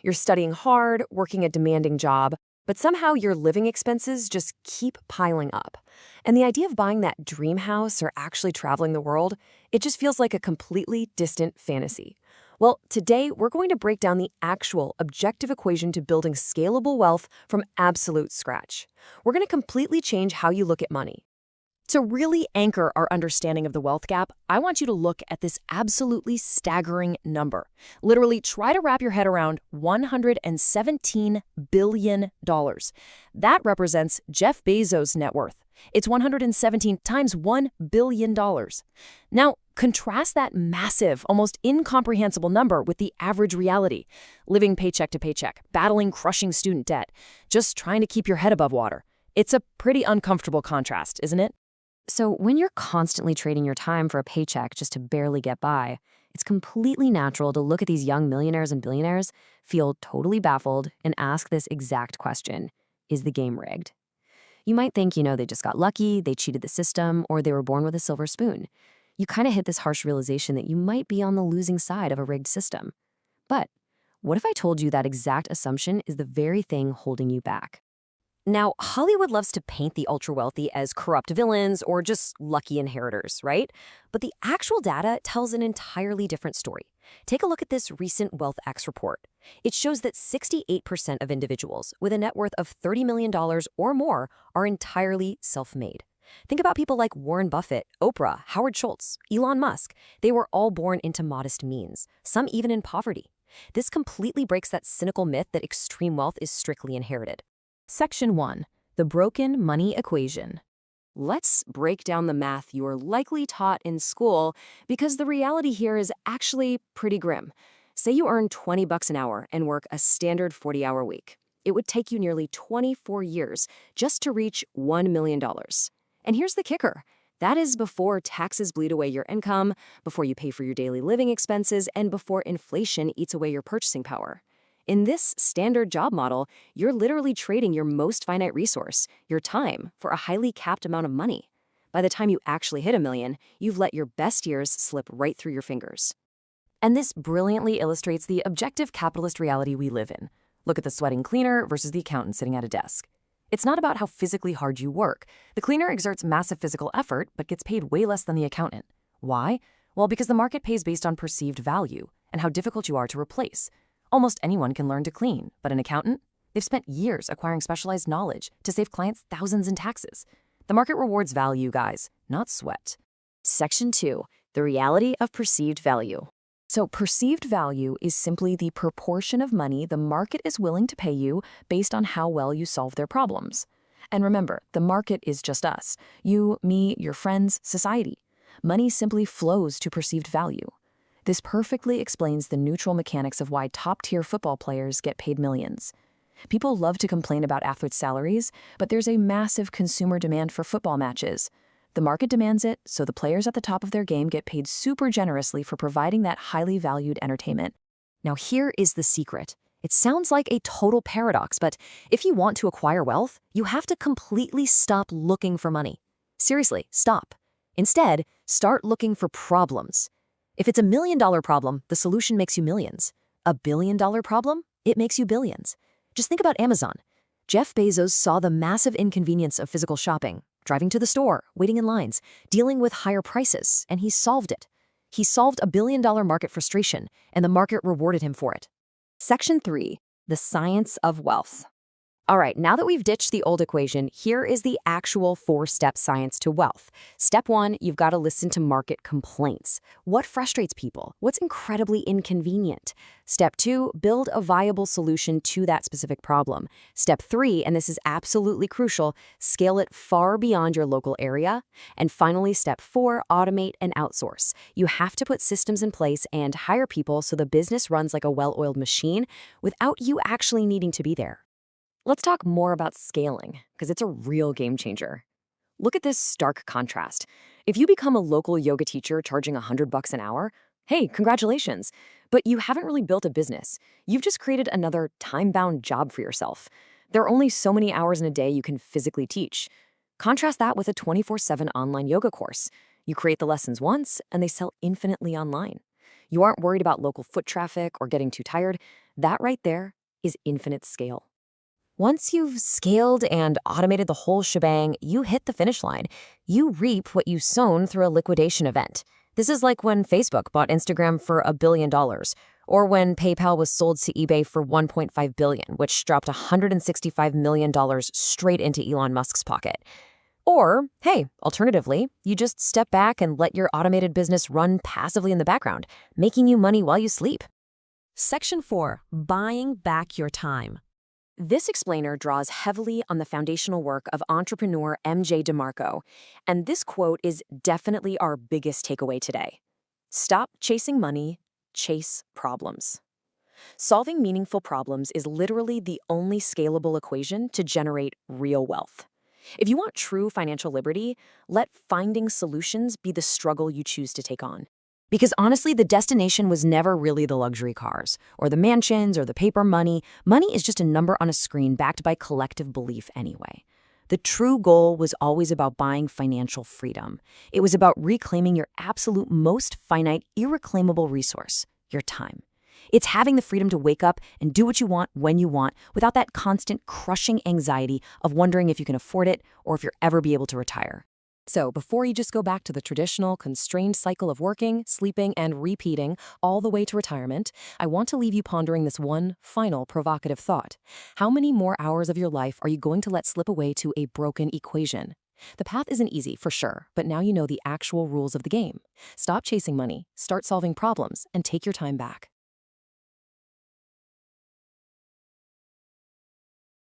You're studying hard, working a demanding job, but somehow your living expenses just keep piling up. And the idea of buying that dream house or actually traveling the world, it just feels like a completely distant fantasy. Well, today we're going to break down the actual objective equation to building scalable wealth from absolute scratch. We're going to completely change how you look at money. To really anchor our understanding of the wealth gap, I want you to look at this absolutely staggering number. Literally, try to wrap your head around $117 billion. That represents Jeff Bezos' net worth. It's 117 times $1 billion. Now, contrast that massive, almost incomprehensible number with the average reality. Living paycheck to paycheck, battling crushing student debt, just trying to keep your head above water. It's a pretty uncomfortable contrast, isn't it? So when you're constantly trading your time for a paycheck just to barely get by, it's completely natural to look at these young millionaires and billionaires, feel totally baffled, and ask this exact question: is the game rigged? You might think, they just got lucky, they cheated the system, or they were born with a silver spoon. You kind of hit this harsh realization that you might be on the losing side of a rigged system. But what if I told you that exact assumption is the very thing holding you back? Now, Hollywood loves to paint the ultra-wealthy as corrupt villains or just lucky inheritors, right? But the actual data tells an entirely different story. Take a look at this recent WealthX report. It shows that 68% of individuals with a net worth of $30 million or more are entirely self-made. Think about people like Warren Buffett, Oprah, Howard Schultz, Elon Musk. They were all born into modest means, some even in poverty. This completely breaks that cynical myth that extreme wealth is strictly inherited. Section 1. The broken money equation. Let's break down the math you were likely taught in school, because the reality here is actually pretty grim. Say you earn $20 an hour and work a standard 40-hour week. It would take you nearly 24 years just to reach $1 million. And here's the kicker. That is before taxes bleed away your income, before you pay for your daily living expenses, and before inflation eats away your purchasing power. In this standard job model, you're literally trading your most finite resource, your time, for a highly capped amount of money. By the time you actually hit $1 million, you've let your best years slip right through your fingers. And this brilliantly illustrates the objective capitalist reality we live in. Look at the sweating cleaner versus the accountant sitting at a desk. It's not about how physically hard you work. The cleaner exerts massive physical effort, but gets paid way less than the accountant. Why? Well, because the market pays based on perceived value and how difficult you are to replace. Almost anyone can learn to clean, but an accountant? They've spent years acquiring specialized knowledge to save clients thousands in taxes. The market rewards value, guys, not sweat. Section 2. The reality of perceived value. So perceived value is simply the proportion of money the market is willing to pay you based on how well you solve their problems. And remember, the market is just us. You, me, your friends, society. Money simply flows to perceived value. This perfectly explains the neutral mechanics of why top-tier football players get paid millions. People love to complain about athletes' salaries, but there's a massive consumer demand for football matches. The market demands it, so the players at the top of their game get paid super generously for providing that highly valued entertainment. Now here is the secret. It sounds like a total paradox, but if you want to acquire wealth, you have to completely stop looking for money. Seriously, stop. Instead, start looking for problems. If it's $1 million problem, the solution makes you millions. A $1 billion problem? It makes you billions. Just think about Amazon. Jeff Bezos saw the massive inconvenience of physical shopping, driving to the store, waiting in lines, dealing with higher prices, and he solved it. He solved a $1 billion market frustration, and the market rewarded him for it. Section 3. The science of wealth. All right, now that we've ditched the old equation, here is the actual 4-step science to wealth. Step 1, you've got to listen to market complaints. What frustrates people? What's incredibly inconvenient? Step 2, build a viable solution to that specific problem. Step 3, and this is absolutely crucial, scale it far beyond your local area. And finally, step 4, automate and outsource. You have to put systems in place and hire people so the business runs like a well-oiled machine without you actually needing to be there. Let's talk more about scaling, because it's a real game changer. Look at this stark contrast. If you become a local yoga teacher charging $100 an hour, hey, congratulations. But you haven't really built a business. You've just created another time-bound job for yourself. There are only so many hours in a day you can physically teach. Contrast that with a 24/7 online yoga course. You create the lessons once, and they sell infinitely online. You aren't worried about local foot traffic or getting too tired. That right there is infinite scale. Once you've scaled and automated the whole shebang, you hit the finish line. You reap what you sown through a liquidation event. This is like when Facebook bought Instagram for $1 billion, or when PayPal was sold to eBay for $1.5 billion, which dropped $165 million straight into Elon Musk's pocket. Or, hey, alternatively, you just step back and let your automated business run passively in the background, making you money while you sleep. Section 4. Buying back your time. This explainer draws heavily on the foundational work of entrepreneur MJ DeMarco, and this quote is definitely our biggest takeaway today. Stop chasing money, chase problems. Solving meaningful problems is literally the only scalable equation to generate real wealth. If you want true financial liberty, let finding solutions be the struggle you choose to take on. Because honestly, the destination was never really the luxury cars, or the mansions, or the paper money. Money is just a number on a screen backed by collective belief anyway. The true goal was always about buying financial freedom. It was about reclaiming your absolute most finite, irreclaimable resource, your time. It's having the freedom to wake up and do what you want when you want without that constant crushing anxiety of wondering if you can afford it or if you'll ever be able to retire. So before you just go back to the traditional, constrained cycle of working, sleeping, and repeating all the way to retirement, I want to leave you pondering this one final provocative thought. How many more hours of your life are you going to let slip away to a broken equation? The path isn't easy, for sure, but now you know the actual rules of the game. Stop chasing money, start solving problems, and take your time back.